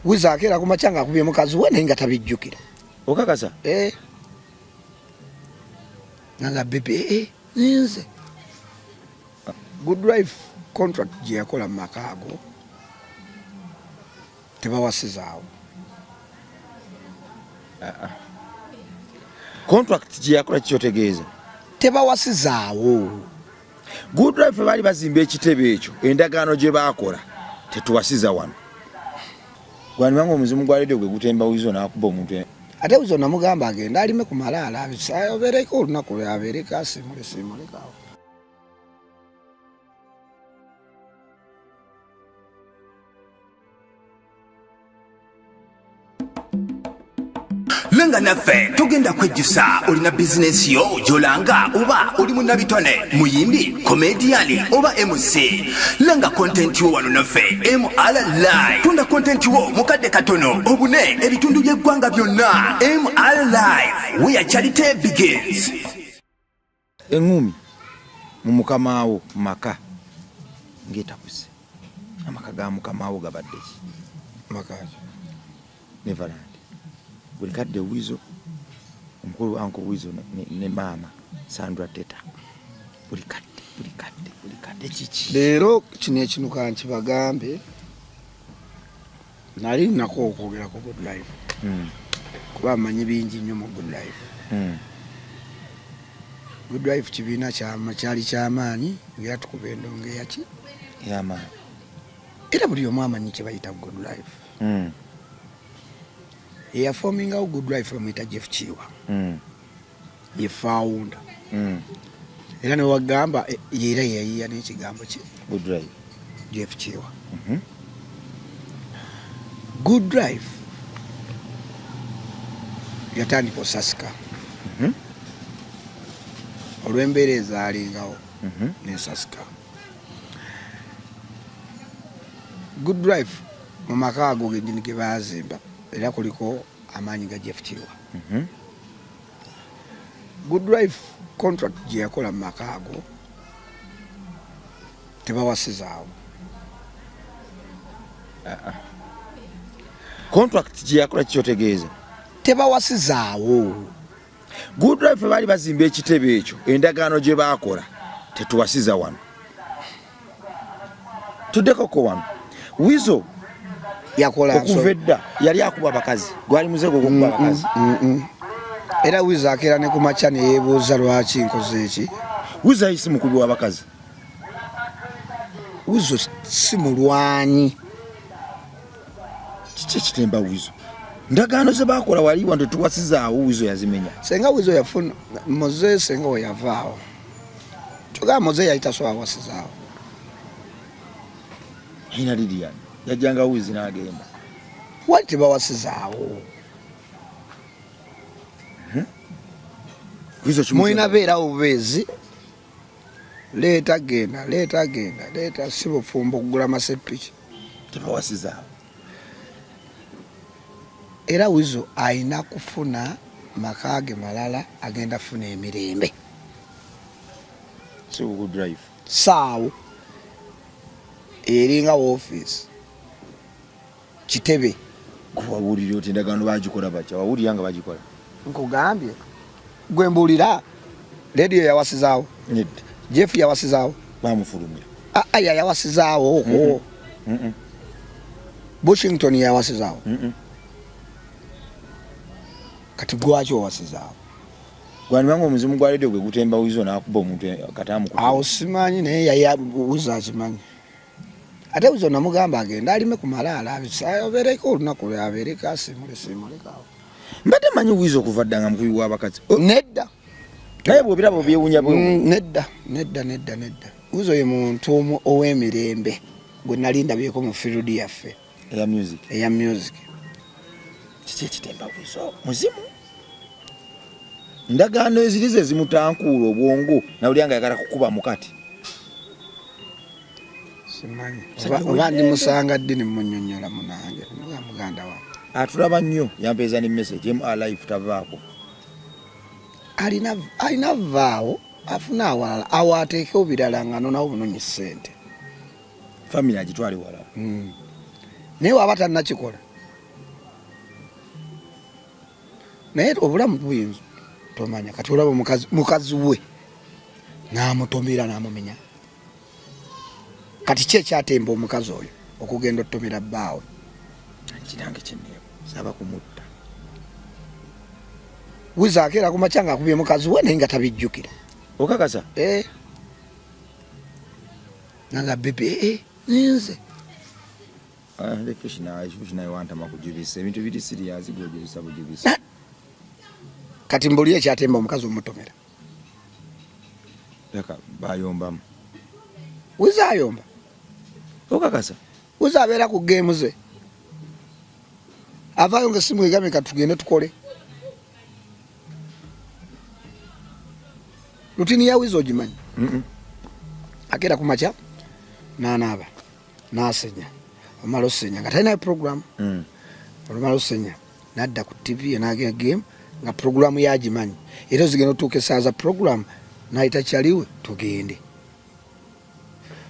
Wizo akera kumachanga akubye mukazi we nenga tabijjukira. Okakasa? Nanga bebe nze. Good life contract je yakola makago. Tebawasizaawo. Contract je yakola kyotegeeza. Tebawasizaawo. Good life bali bazimba ekitebe ekyo endagaano gye baakola tetuwasiza wano. Gwani wangu omuzimu gwa ledio gwe gutemba Wizo n'akuba omuntu. Ate Wizo namugamba agenda alime ku malaala abisayo obeereko olunaku lwe abeereko asimulekaawo. Lenga naffe tugenda kwejjusa olina bizinesi yo gyolanga oba oli munnabitone muyimbi komediyani oba MC lenga kontenti wo wano naffe MR Live tunda kontenti wo mukadde katono obune ebitundu by'eggwanga byonna MR Live where charity begins. Engumi mu mukamaawo maka ng'etabuse amaka ga mukamaawo gabadde ki Makaji Neverland buli kadde Wizo omukulu Uncle Wizo ne mama Sandra Teta buli kadde kiki leero kino ekinuka nkibagambe nali nako okwogera ku Good Life kuba amanyi bingi nnyo mu Good Life. Good Life kibiina kyali kyamaanyi era tukuba endongo eyaki y'amaanyi era buli omu amanyi kye bayita Good Life. Forming out Good Life bamuyita Jeff Chiwa. Ye founder. Era ne wagamba era yayiya n'ekigambo kye Good Life Jeff Chiwa. Good Life yatandika osasika olw'embeera ezaalingawo n'esasika. Good Life mu maka ago gendini ge baazimba era kuliko amaanyi ga Jeff Chiwa. Good Life contract je yakola mu maka ago tebawasizaawo. Contract je yakola kyotegeeza tebawasizaawo. Good Life bali bazimba ekitebe ekyo endagaano gye baakola tetuwasiza wano. Tuddeko wano Wizo yakola okuva edda yali akuba abakazi gwali muzego okuba abakazi. Era Wizo akera ne ku makya ne yeebuuza lwaki nkoze eki. Wizo ayise mukubi w'abakazi. Wizo si mulwanyi. Kiki ekitemba Wizo? Ndagaano ze baakola wali wantu tuwasizaawo Wizo yazimenya. Senga Wizo yafuna Moze senga we yavaawo. Tuga Moze yayita so awasizaawo. Hina Lilian yajjanga Wizo n'agenda. Wali tebawasizaawo. Wizo kimu Muyina beera obubeezi. Leeta genda leeta si bufumbo okugula amaseppiki. tebawasizaawo. Era Wizo ayina kufuna makage malala agenda funa emirembe. So Good Life. Saawo eringa office kitebe Kuwawulira oti endagaano bagikola batya wawulira nga bagikola. nkugambye gwe mbulira radio yawasizaawo Nedda Jeff yawasizaawo bamufulumya. aya yawasizaawo Washington yawasizaawo kati gwaki owasizaawo. Gwani wangu omuzimu gwa ledio gwe gutemba Wizo n'akuba omuntu katamu ku. Awo simanyi naye yaya Wizo akimanyi. Ate Wizo namugamba agenda alime ku malaala abisayo obeereko olunaku lwe abeereko asimulekaawo. Mbadde manyi Wizo kuva dda nga mukubi w'abakazi. Nedda. Naye bw'obiraba byewuunya bwe. Nedda. Wizo ye muntu ow'emirembe gwe nali ndabyeko mu field yaffe eya music. Kiki ekitemba Wizo? Muzimu. Ndagaano ezirize ezimutankuula obwongo nawulira nga yagala kukuba mukati. Simanyi. Oba ndimusanga ddi ne munnyonnyola munange muganda wange. Atulaba nnyo yampeeza ne message MR Live tavaako. Alina vaawo afuna awalala awateeke obirala nga nonawo bunonyi ssente. Family agitwale walala. Naye waba tannakikola naye obulamu buyinza tomanya kati olaba mukazi we n'amutomera n'amumenya kati kyekyatemba omukazi oyo okugenda otomera bbaawe kirange kyenneewo saba kumutta wiza akeera ku makya ng'akubye mukazi we naye nga tabijjukira okakasa nanga bebe nze naye wantama kujubisa ebintu biri siriyazi gojubisa bujubisa kati mbuli ekyatemba omukazi omutomera leka bayombamu wiza ayomba okakasa wiza abeera ku geemu ze avaayo nga simu egamye katugende tukole rutini ya wiza ogimanyi akeera ku makya nanaaba nasenya omala osenya nga talinayo programu olumala osenya nadda ku tv nagenda game nga programu yagimanyi era ozigenda otuuka essaawa za programu nayita kyaliwe tugende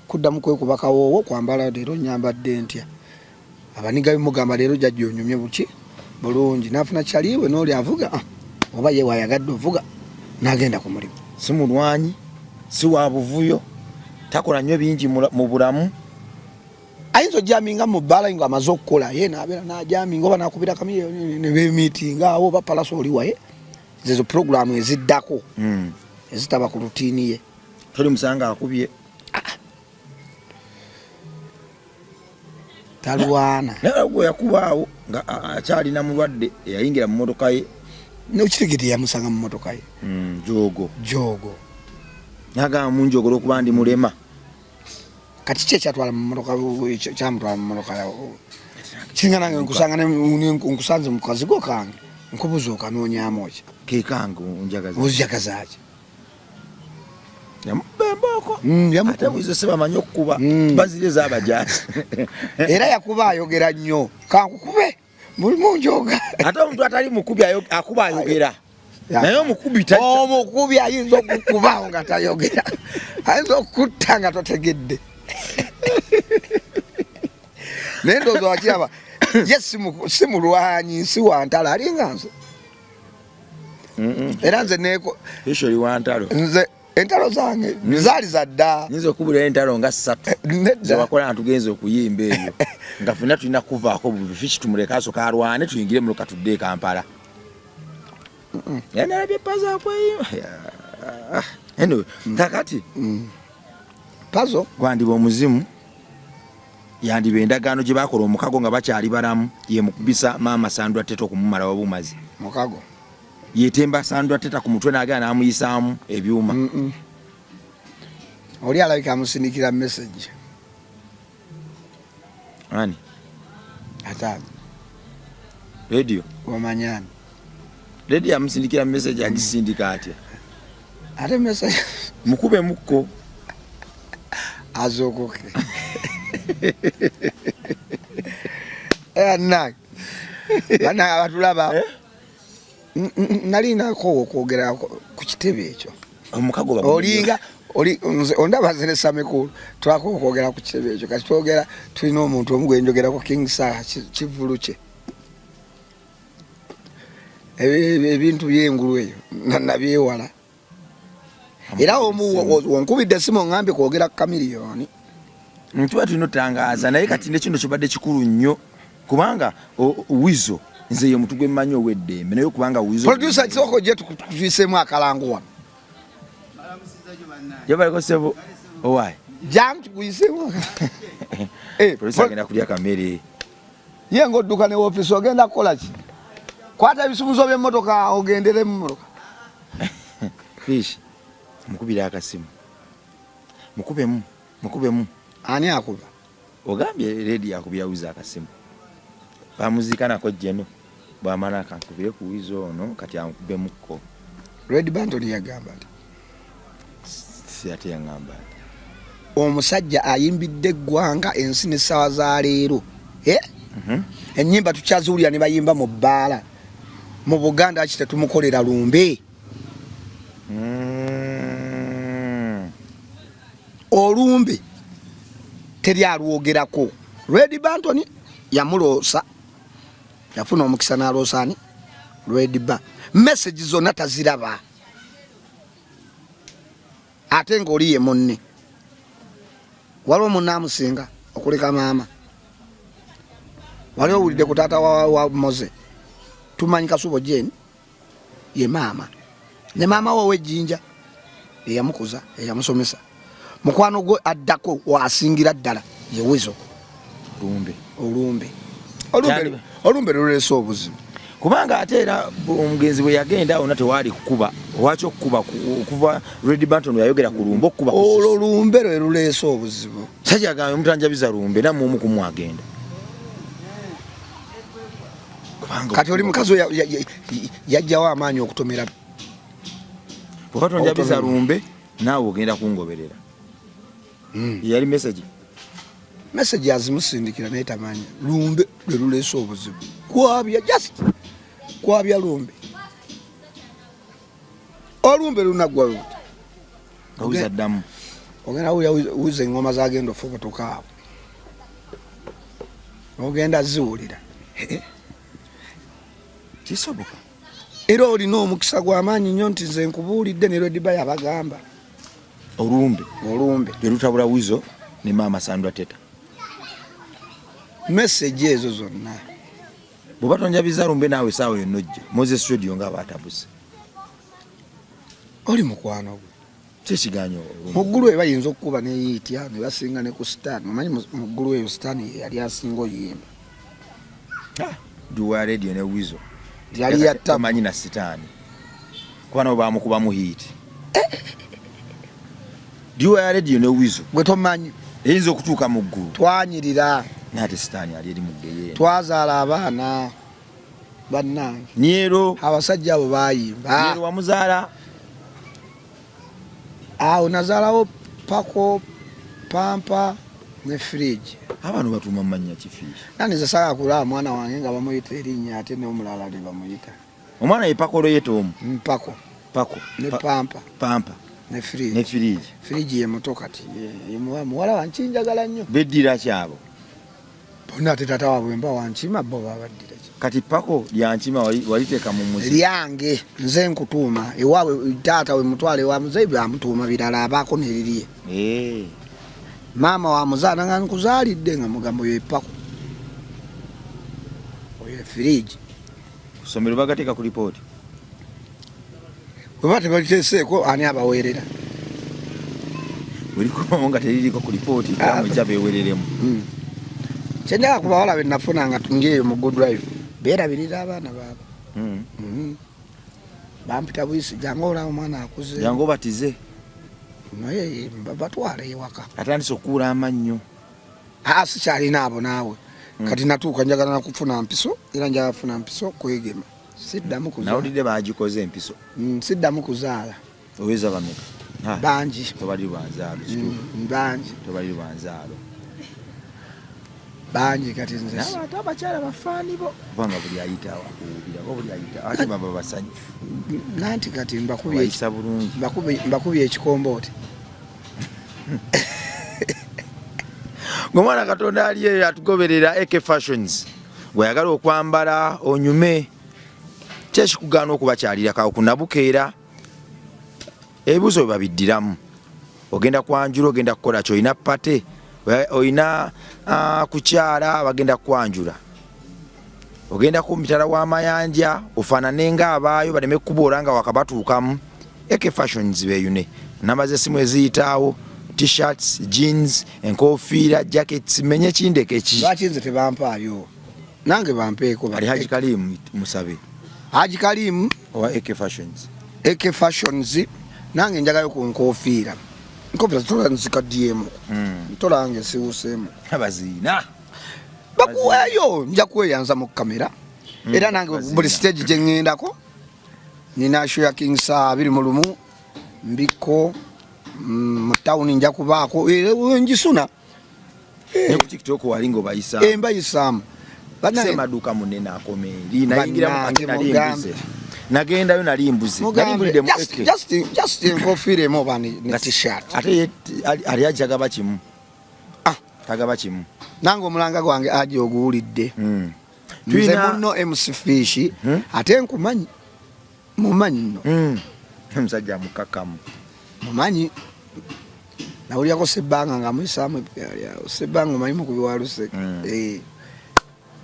kuddamu kwekuba kawoowo kwambala leero nyambadde ntya abaniga bimugamba leero jajja onyumye buki bulungi nafuna kyaliwe n'oli avuga oba ye wayagadde ovuga nagenda ku mulimu si mulwanyi si wa buvuyo takola nnyo bingi mu bulamu ayinza ojaminga mu bbala nga amaze okukola ye nabeera najaminga oba nakubira kamiyo nebemitinga awo oba palasa oliwaye zezo programu eziddako ezitaba ku rutini ye toli musanga akubye talwana naye gwe yakubaawo nga akyalina mulwadde eyayingira mu motoka ye nokirigiti yamusanga mu motoka ye jogo nagamba munjogo olwokuba ndi mulema kati kyamutwala mu motoka kiringa nange nkusanze mukazigo kange nkubuza okanoonyamu ki kekange ozijagazaki yamubemboko ate bwizo sebamanyi okukuba bazire zabajazi era yakuba ayogera nnyo kankukube mulimu njoga ate omuntu atali mukubi akuba ayogera naye omukubi ayinza okukubaawo nga tayogera ayinza okutta nga totegedde naye ndowooza wakiraba ye si mulwanyi si wantalo alinga nze era nze isholi wantalo nze entalo zange zaali zadda nyinza okubulira entalo nga 3 zewakola nga tugenza okuyimba eyo nga fena tulina kuvaako bufiki tumuleka asooka alwane tuyingire muloka tudde Kampala yanalabye pazo akweyimba anyway kakati pazo gwandiba omuzimu yandiba endagaano gye bakola omukago nga bakyali balamu ye mukubisa maama Sandra Teta okumumala wabumazi mukago yetemba Sandra Teta ku mutwe n'agenda n'amuyisaamu ebyuma oli alabika amusindikira message ani atani radio omanyani radio amusindikira message agisindika atya ate message mukube mukko azokoke nag bana abatulaba nalinako okwogera ku kitebe ekyo omukago olinga ondaba ziresa mikulu twako okwogera ku kitebe ekyo kati twogera tulina omuntu omu gwenjogerako King Sir kivulu kye ebintu byengulu eyo nabyewala era onkubidde simu ngambye kwogera ku kamiliyoni ntuba tulina otangaza naye kati nekino kibadde kikulu nnyo kubanga wizo nze ye mutu gwemmanyi ow'eddembe naye kubanga wizo producer kisoko je tukuyisemu akalango wano yabaliko sebo owaayi jam tukuyisemu producer agenda kulya kamere ye ng'odduka ne ofisi ogenda kukola ki kwata ebisumuzo by'emmotoka ogendere mu mmotoka fish mukubira akasimu mukubemu ani akuba ogambye ready akubira wizo akasimu bamuzikanako jeno bwamala akankubire ku wizo ono kati amukubemukko Red Banton yagamba si ate yangamba omusajja ayimbidde eggwanga ensi n'essaawa za leero ennyimba tukyaziwulira ne bayimba mu bbaala mu Buganda ki tetumukolera lumbe olumbe teri alwogerako Red Banton yamuloosa yafuna omukisa n'aloosani lwediba message zonna taziraba ate ng'oli ye munne waliwo munne amusinga okuleka maama waliwo owulidde ku taata wa Moze tumanyi Kasubo Jane ye maama ne maama wowe Ejjinja eyamukuza eyamusomesa mukwano gwe addako wasingira ddala ye Wezo olumbe luleese obuzibu kubanga ate era omugenzi bwe yagenda ona tewali kukuba waki okukuba okuva Red Banton yayogera ku lumbe okukuba olwo lumbe lwe luleese obuzibu sajagambye mutanjabiza lumbe namwe omu kumu agenda kati oli mukazi yajjawo amaanyi okutomera bwatonjabiza lumbe naawe ogenda kungoberera yali message azimusindikira naye tamanyi lumbe lwe luleese obuzibu kwabya lumbe olumbe lunaggwa luti owiza ddamu ogenda wiza engoma zagenda ofubutukaawo ogenda ziwulira kisoboka era olina omukisa gw'amaanyi nnyo nti nze nkubuulidde ne Lwediba yabagamba olumbe lwe lutabula Wizo ne maama Sandra Teta message ezo zonna bw'oba tonjabiza lumbe naawe saawa yonna ojja Moses studio nga batabuse oli mukwano gwe kyekiganyo muggulu we bayinza okukuba neyiitya ne basinga ne ku sitaani omanyi muggulu eyo sitaani yali asinga oyimba duwa radio ne Wizo yali yattamanyi na sitaani kuba nabo bamukubamu hiiti duwa radio ne Wizo gwe tomanyi eyinza okutuuka mu ggulu twanyirira nate sitaani ali eri mugeye twazaala abaana bannange Nyero abasajja abo bayimba Nyero wamuzaala awo nazaalawo Pako Pampa ne Fridge abantu batuuma mannya kifiishi nani zasala kulaa mwana wange nga bamuyita erinnya ate n'omulala ne bamuyita omwana ye Pakolo yeeta omu Pako ne Pampa ne Fridge Fridge ye muto kati ye muwala wankinjagala nnyo beddira kyabo bonna ate taata waabwe mba wankima bo babaddira kati Pako lyankima waliteeka mu muzi lyange nze nkutuuma ewaabwe taata we mutwale wa muzeyi byamutuuma birala abaako neririye maama wa muzaana nga nkuzaalidde nga mugambo ye Pako oyo Fridge kusomero bagateeka ku lipooti bwe bate baliteeseeko ani abaweerera welikomawo nga teririko ku lipooti kamwejja beewereremu kyenjaga ku bawala be nafuna nga tungeeyo mu Good Life beerabirira abaana baabwe bampita buyisi jangu olaba omwana akuze jangu obatize naye batwala ewaka atandise okukuula amannyo sikyalina abo naawe kati natuuka njagala nakufuna mpiso era njagala kufuna mpiso kwegema siddamu kuzaala nawulidde baagikoze empiso siddamu kuzaala oweza bameka bangi tobali lwanzaalo bangi tobali lwanzaalo bangi kati nze ate abakyala bafaani bo kubanga buli ayita wakuwulira bo buli ayita ate baba basanyufu nanti kati bayisa bulungi mbakubye ekikombooti ng'omwana Katonda ali eyo atugoberera AK Fashions bw'ayagala okwambala onyume kyekikugaana okubakyalira kawo kunabukeera ebibuuzo bye babiddiramu ogenda kwanjula ogenda kukola ki olina pate olina kukyala bagenda kwanjula ogenda ku mitala w'amayanja ofaanane ng'abaayo baleme kukuboora nga wakabatuukamu AK Fashions beeyune namba z'essimu eziyitaawo t-shirts jeans enkofiira jackets menye kindeke ki lwaki nze tebampaayo nange bampeeko ali Haji Kalimu musabe Haji Kalimu owa AK Fashions nange njagayo ku nkofiira nkofiira tola nzikaddiyemu ntola nge siwuseemu abaziina bakuweeyo nja kweyanza mu kamera era nange buli stage gye ŋŋendako nina show ya King Saa 21 mbiko mu tawuni nja kubaako njisuna ne ku TikTok walinga obayisa mbayisaamu semaduuka munene akomeeri nayingiramu nalimbuze nagendayo nalimbuze nalimbulidde mu just enkofiira emu oba ne t-shirt ate ali ajagaba kimu tagaba kimu nange omulanga gwange aji oguwulidde nze muno MC Fish ate nkumanyi mumanyi nno omusajja mukakamu mumanyi nawulyako Sebanga nga muyisaamu ebyalyawo Sebanga omanyi mukubi wa Luseke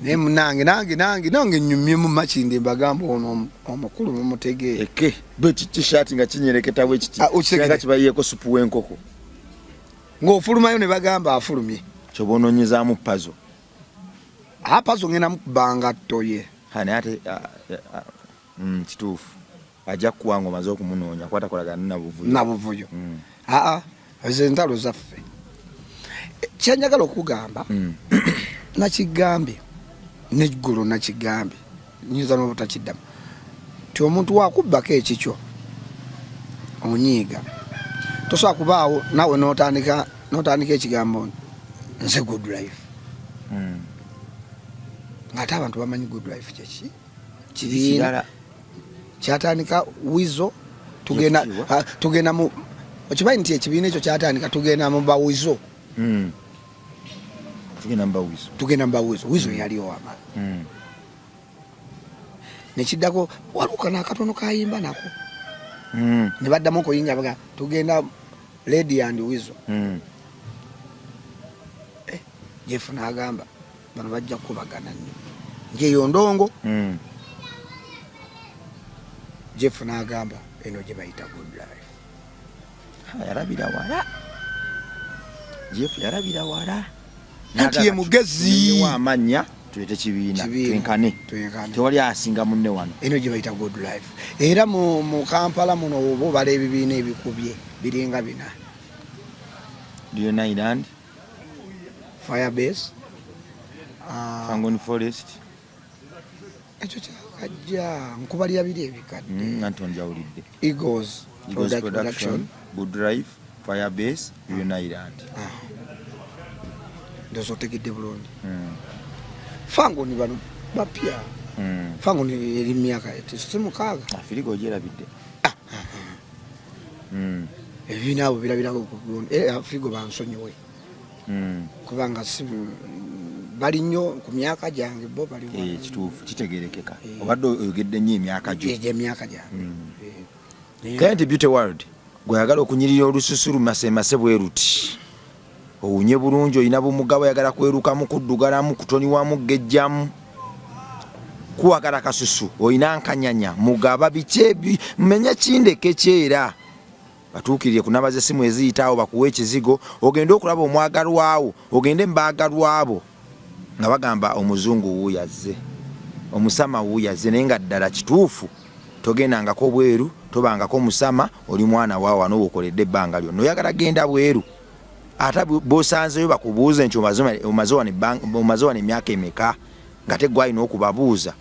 naye nange nnyumye mu makindi mbagamba ono omukulu mumutegeere eke bwe t-shirt nga kinyereketa bwe kiti nga kibayeko supu w'enkoko ng'ofulumayo ne bagamba afulumye kyobonoonyezaamu pazo pazo ngenda mukubanga toye naye ate kituufu ajja kuwanga omaze okumunoonya kwatakolagana nabuvuyo ezo entalo zaffe kyenjagala okugamba nakigambye neggulu nakigambye nyinza n'obutakiddamu ti omuntu wakubbako ekikyo onyiiga tosobola kubaawo nawe n'otandika ekigambo nze good life ng'ate abantu bamanyi good life kyeki kibiina kyatandika wizo tugenda mu okimanyi nti ekibiina ekyo kyatandika tugenda mu bawizo tugenda mubawizo wizo yaliwo amala nekiddako waluka n'akatono kayimba nako ne baddamu okuyinga baga tugenda lady and wizo Jeff n'agamba bano bajja kukubagana nnyo njeyo ndongo Jeff n'agamba eno gye bayita good life yarabira wala Jeff yarabira wala nti ye mugezi wamanya tulete kibiina twenkane tewali asinga munne wano eno gye bayita good life era mu Kampala muno obo bala ebibiina ebikubye biringa bina Diona Island Firebase Fangoni Forest ekyo kyakajja nkubalya biri ebikadde Anton jawulidde Eagles Production Good Life Firebase Diona Island ndozo tegedde bulungi Fangoni bano bapya Fangoni eri myaka si mukaaga Firigo gyerabidde ebibiina abo birabirako Firigo bansonyiwe kubanga si bali nnyo ku myaka gyange bo bali kituufu kitegerekeka obadde oyogedde nnyo emyaka gyo emyaka gyange kale nti Beauty World gweyagala okunyirira olususu lumasemase bwe ruti owunye bulungi olina bumugabo yagala kwerukamu kuddugalamu kutoniwamu gejjamu kuwagala kasusu olina nkanyanya mugaba biki mmenye kindeke kyera batuukirire kunabaza essimu eziyitaawo bakuwa ekizigo ogende okulaba omwagalwawo ogende mubaagalwabo nga bagamba omuzungu wuuyazze omusama wuuyazze naye nga ddala kituufu togendangako bweru tobangako musama oli mwana waawo wano wokoledde ebbanga lyonna oyagala genda bweru ate bosanzeyo bakubuuze nti omaze wano emyaka emeka nga tegwalina okubabuuza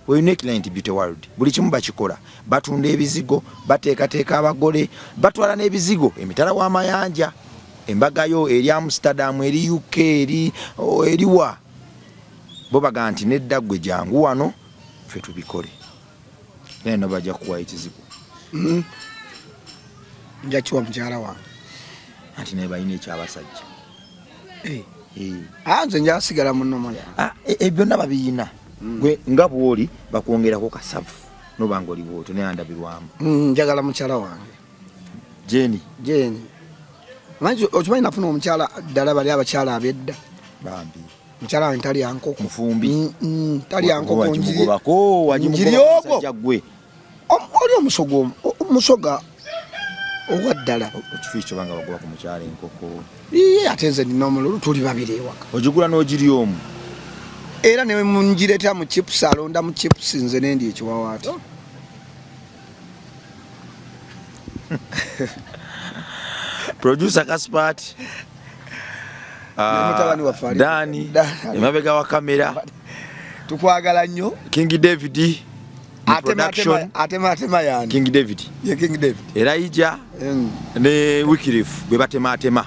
oyinekira nti Beauty World buli kimu bakikola batunda ebizigo bateekateeka abagole batwala n'ebizigo emitala w'amayanja embagayo eri Amsterdam eri UK eriwa bo baga nti nedda ggwe jangu wano ffe tubikole naye no bajja kukuwa ekizigo nja kiwa mukyala wange anti naye balina ekyabasajja nze njasigala munomo yange byonna babiyina gwe nga bwoli bakwongerako kasavu nobanga oli bwoto naye andabirwamu njagala mukyala wange Jeni okimanyi nafuna omukyala ddala bali abakyala ab'edda bambi mukyala wange talya nkoko mufumbi talya nkoko njiri ogwo oli omusoga owa ddala okifiikyo banga bagoba ku mukyala enkoko ate nze nina omululu tuli babiri ewaka ogigula n'ogiri omu era ne mungireetera mu chips alonda mu chips nze nendi ekiwawaati producer Kaspat Dani emabega wa kamera tukwagala nnyo King David production atema yani King David Elijah ne Wycliffe bwe batema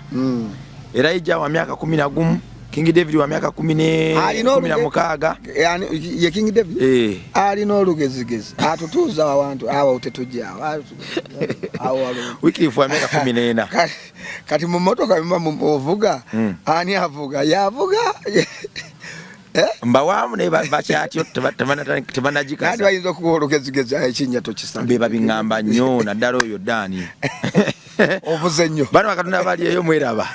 Elijah wa miaka 11 King David wa miaka 16 yani ye King David alina olugezigezi atutuuza abantu awo utetujja awo Wycliffe wa miaka 14 kati mu motoka mba ovuga ani avuga yavuga mbawamu ne bakyatyo tebanagikasa nandi bayinza okuwa olugezigezi ekinnya tokisanga be babiŋŋamba nnyo naddala oyo Dani ovuze nnyo bano bakatonda bali eyo mweraba